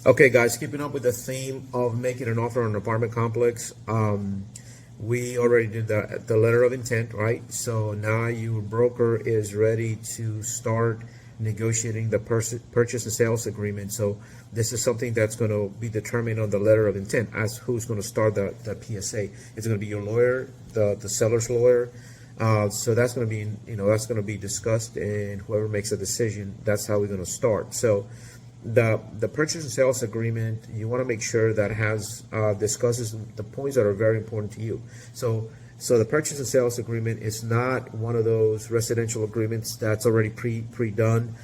Okay, guys, keeping up with the theme of making an offer on an apartment complex. We already did the letter of intent, right? So now your broker is ready to start negotiating the purchase and sales agreement. So this is something that's going to be determined on the letter of intent as who's going to start the PSA. It's going to be your lawyer, the seller's lawyer. So that's going to be, that's going to be discussed, and whoever makes a decision, that's how we're going to start. So the purchase and sales agreement, you want to make sure that has discusses the points that are very important to you. So the purchase and sales agreement is not one of those residential agreements that's already pre-done.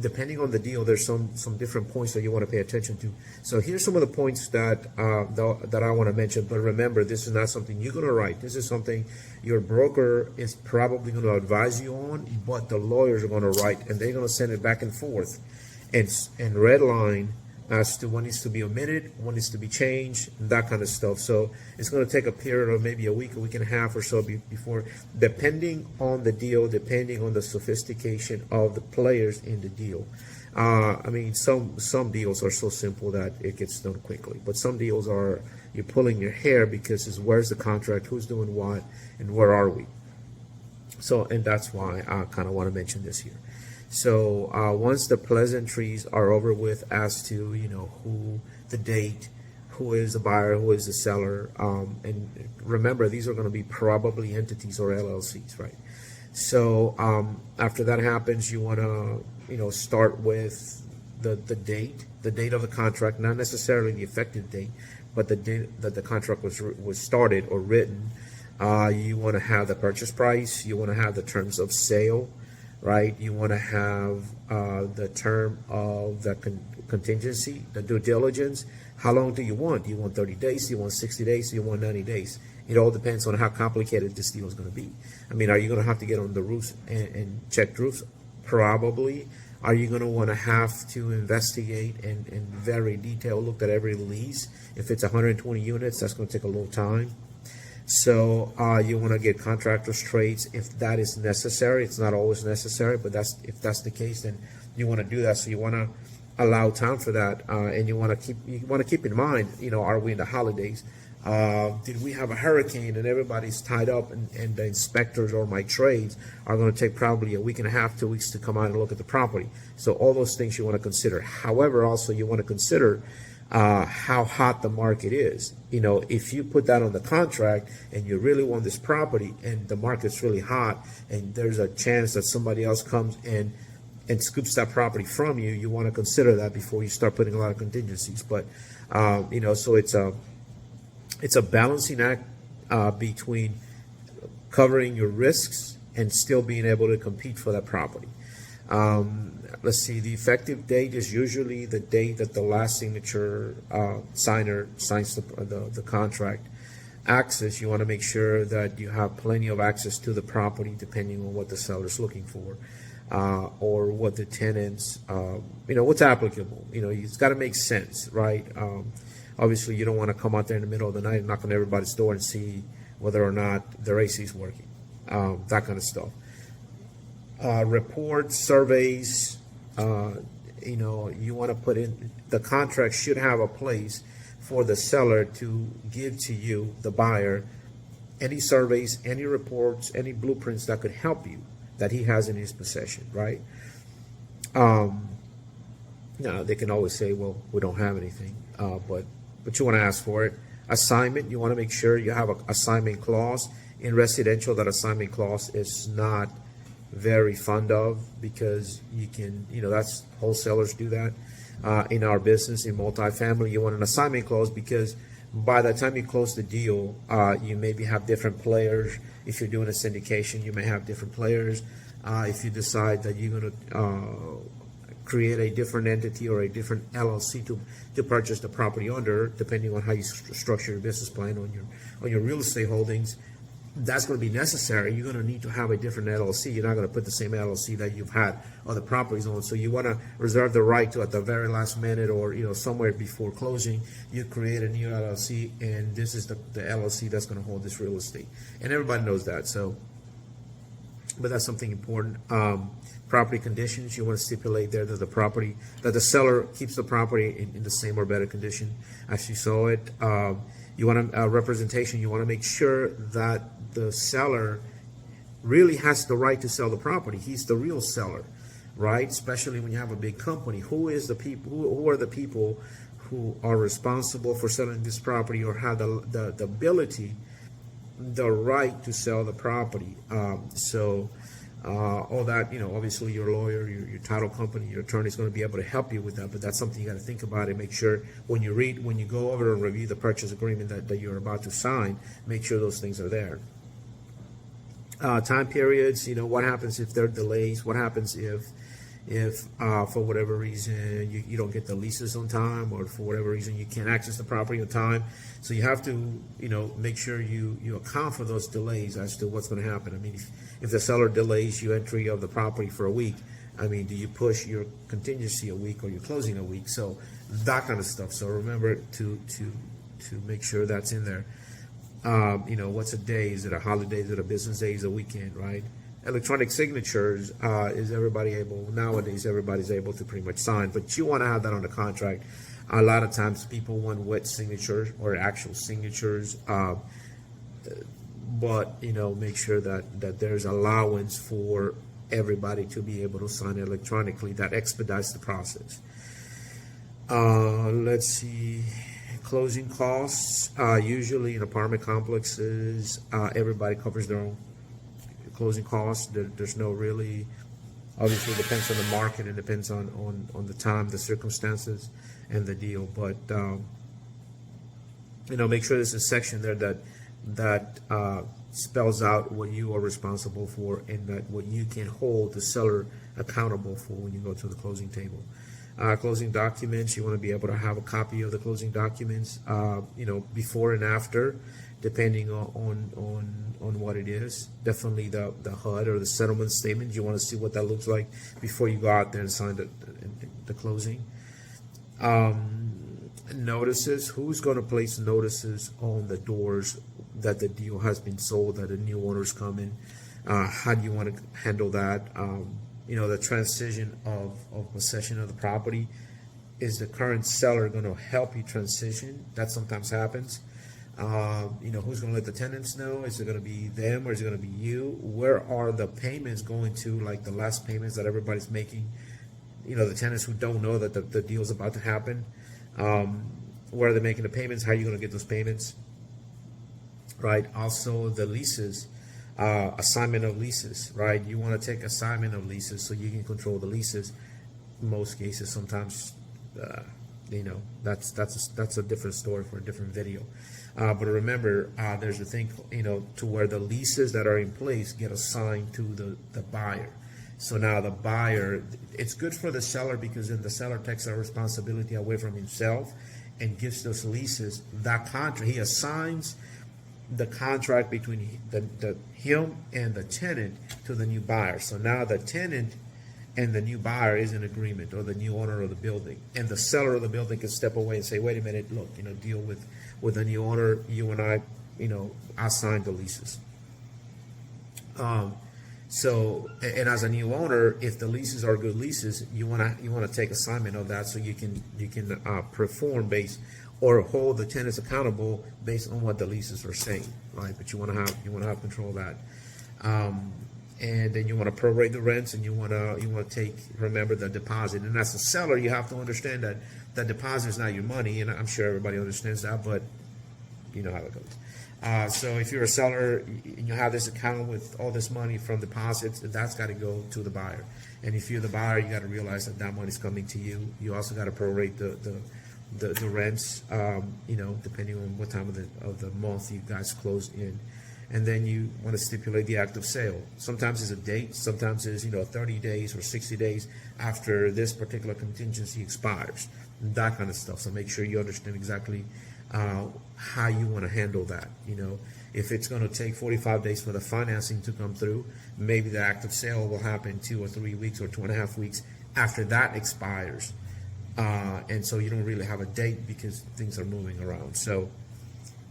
Depending on the deal, there's some different points that you want to pay attention to. So here's some of the points that I want to mention. But remember, this is not something you're going to write. This is something your broker is probably going to advise you on, but the lawyers are going to write, and they're going to send it back and forth and red line as to what needs to be omitted, what needs to be changed, that kind of stuff. So it's going to take a period of maybe a week and a half or so before, depending on the deal, depending on the sophistication of the players in the deal. I mean, some deals are so simple that it gets done quickly, but some deals are, you're pulling your hair because it's where's the contract, who's doing what, and where are we? So, and that's why I kind of want to mention this here. So once the pleasantries are over with as to, who, the date, who is the buyer, who is the seller, and remember, these are going to be probably entities or LLCs, right? So after that happens, you want to, start with the date of the contract, not necessarily the effective date, but the date that the contract was started or written. You want to have the purchase price. You want to have the terms of sale, right? You want to have the term of the contingency, the due diligence. How long do you want? Do you want 30 days? Do you want 60 days? Do you want 90 days? It all depends on how complicated this deal is going to be. I mean, are you going to have to get on the roofs and check roofs? Probably. Are you going to want to have to investigate and very detailed look at every lease? If it's 120 units, that's going to take a little time. So you want to get contractors' trades if that is necessary. It's not always necessary, but if that's the case, then you want to do that. So you want to allow time for that, and you want to keep in mind, are we in the holidays? Did we have a hurricane and everybody's tied up, and the inspectors or my trades are going to take probably a week and a half, 2 weeks to come out and look at the property. So all those things you want to consider. However, also you want to consider how hot the market is. If you put that on the contract and you really want this property and the market's really hot and there's a chance that somebody else comes and scoops that property from you, you want to consider that before you start putting a lot of contingencies. But so it's a balancing act between covering your risks and still being able to compete for that property. Let's see, the effective date is usually the date that the last signature signer signs the contract. Access, you want to make sure that you have plenty of access to the property depending on what the seller's looking for, or what the tenants, what's applicable. It's got to make sense, right? Obviously, you don't want to come out there in the middle of the night and knock on everybody's door and see whether or not their AC is working, that kind of stuff. Reports, surveys, you want to put in, the contract should have a place for the seller to give to you, the buyer, any surveys, any reports, any blueprints that could help you that he has in his possession, right? Now, they can always say, well, we don't have anything, but you want to ask for it. Assignment, you want to make sure you have an assignment clause. In residential, that assignment clause is not very fond of, because you can, that's, wholesalers do that. In our business, in multifamily, you want an assignment clause because by the time you close the deal, you maybe have different players. If you're doing a syndication, you may have different players. If you decide that you're going to create a different entity or a different LLC to purchase the property under, depending on how you structure your business plan on your real estate holdings, that's going to be necessary. You're going to need to have a different LLC. You're not going to put the same LLC that you've had other properties on. So you want to reserve the right to, at the very last minute or somewhere before closing, you create a new LLC, and this is the LLC that's going to hold this real estate. And everybody knows that. So but that's something important. Property conditions, you want to stipulate there that the seller keeps the property in the same or better condition as you saw it. You want a representation. You want to make sure that the seller really has the right to sell the property. He's the real seller, right? Especially when you have a big company. Who are the people who are responsible for selling this property or have the ability, the right to sell the property? All that, obviously your lawyer, your title company, your attorney is going to be able to help you with that, but that's something you got to think about and make sure when you go over and review the purchase agreement that you're about to sign, make sure those things are there. Time periods, what happens if there are delays? What happens if for whatever reason you don't get the leases on time, or for whatever reason you can't access the property on time? So you have to, make sure you account for those delays as to what's going to happen. I mean, if the seller delays your entry of the property for a week, I mean, do you push your contingency a week or your closing a week? So that kind of stuff. So remember to make sure that's in there. What's a day? Is it a holiday? Is it a business day? Is it a weekend, right? Electronic signatures, nowadays everybody's able to pretty much sign, but you want to have that on the contract. A lot of times people want wet signatures or actual signatures, but make sure that there's allowance for everybody to be able to sign electronically. That expedites the process. Let's see. Closing costs, usually in apartment complexes, everybody covers their own closing costs. There's no really, obviously it depends on the market and depends on the time, the circumstances, and the deal. But make sure there's a section there that spells out what you are responsible for and that what you can hold the seller accountable for when you go to the closing table. Closing documents, you want to be able to have a copy of the closing documents, before and after, depending on what it is. Definitely the HUD or the settlement statement, you want to see what that looks like before you go out there and sign the closing. Notices, who's going to place notices on the doors that the deal has been sold, that a new owner's coming? How do you want to handle that? The transition of possession of the property. Is the current seller going to help you transition? That sometimes happens. Who's going to let the tenants know? Is it going to be them or is it going to be you? Where are the payments going to, like the last payments that everybody's making? The tenants who don't know that the deal's about to happen. Where are they making the payments? How are you going to get those payments? Right. Also, the leases. Assignment of leases, right? You want to take assignment of leases so you can control the leases. In most cases, sometimes, that's a different story for a different video. But remember, there's a thing, to where the leases that are in place get assigned to the buyer. So now the buyer, it's good for the seller because then the seller takes that responsibility away from himself and gives those leases that contract. He assigns the contract between him and the tenant to the new buyer. So now the tenant and the new buyer is in agreement, or the new owner of the building, and the seller of the building can step away and say, wait a minute, look, deal with the new owner. You and I signed the leases. And as a new owner, if the leases are good leases, you want to take assignment of that so you can perform based or hold the tenants accountable based on what the leases are saying, right? But you want to have control of that, and then you want to prorate the rents, and you want to remember the deposit. And as a seller, you have to understand that the deposit is not your money, and I'm sure everybody understands that, but you know how it goes. So if you're a seller and you have this account with all this money from deposits, that's got to go to the buyer. And if you're the buyer, you got to realize that money's coming to you. You also got to prorate the rents, depending on what time of the month you guys close in. And then you want to stipulate the act of sale. Sometimes it's a date, sometimes it's 30 days or 60 days after this particular contingency expires, that kind of stuff. So make sure you understand exactly how you want to handle that. If it's going to take 45 days for the financing to come through, maybe the act of sale will happen 2 or 3 weeks or 2.5 weeks after that expires. And so you don't really have a date because things are moving around. So,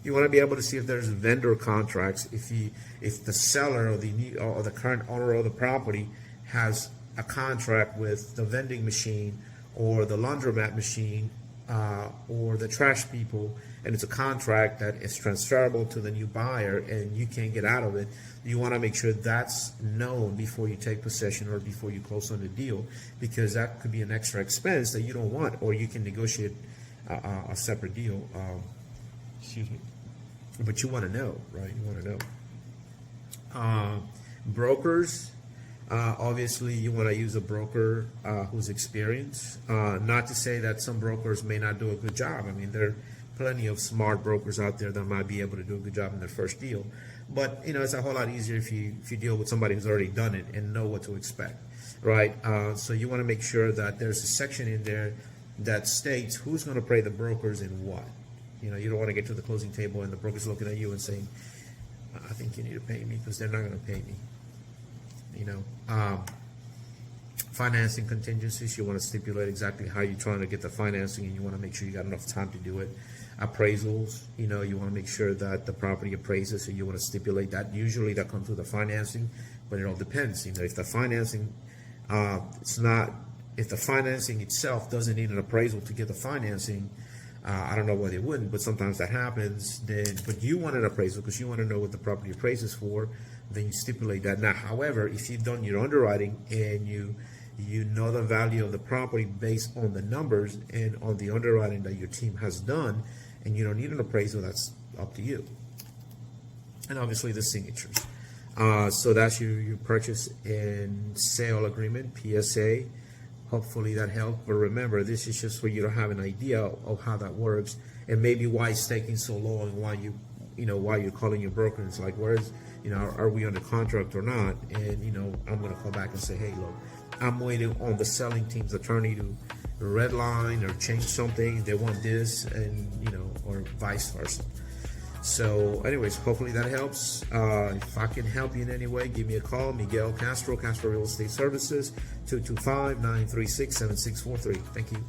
You want to be able to see if there's vendor contracts, if the seller or the current owner of the property has a contract with the vending machine or the laundromat machine or the trash people, and it's a contract that is transferable to the new buyer and you can't get out of it. You want to make sure that's known before you take possession or before you close on the deal, because that could be an extra expense that you don't want, or you can negotiate a separate deal. Excuse me. But you want to know, right? You want to know. Brokers, obviously you want to use a broker who's experienced. Not to say that some brokers may not do a good job. I mean, there are plenty of smart brokers out there that might be able to do a good job in their first deal. But it's a whole lot easier if you deal with somebody who's already done it and know what to expect, right? So you want to make sure that there's a section in there that states who's going to pay the brokers and what. You don't want to get to the closing table and the broker's looking at you and saying, I think you need to pay me, because they're not going to pay me. Financing contingencies, you want to stipulate exactly how you're trying to get the financing, and you want to make sure you got enough time to do it. Appraisals, you want to make sure that the property appraises, so you want to stipulate that. Usually that comes with the financing, but it all depends. If the financing, if the financing itself doesn't need an appraisal to get the financing, I don't know why they wouldn't, but sometimes that happens. But you want an appraisal because you want to know what the property appraises for. Then you stipulate that. Now, however, if you've done your underwriting and you know the value of the property based on the numbers and on the underwriting that your team has done, and you don't need an appraisal, that's up to you. And obviously the signatures. So that's your purchase and sale agreement, PSA. Hopefully that helped. But remember, this is just for you to have an idea of how that works, and maybe why it's taking so long, and why why you're calling your broker. It's like, are we under contract or not? And I'm gonna call back and say, hey, look, I'm waiting on the selling team's attorney to redline or change something. They want this, and or vice versa. So anyways, hopefully that helps. If I can help you in any way, give me a call. Miguel Castro Real Estate Services, 225-936-7643. Thank you.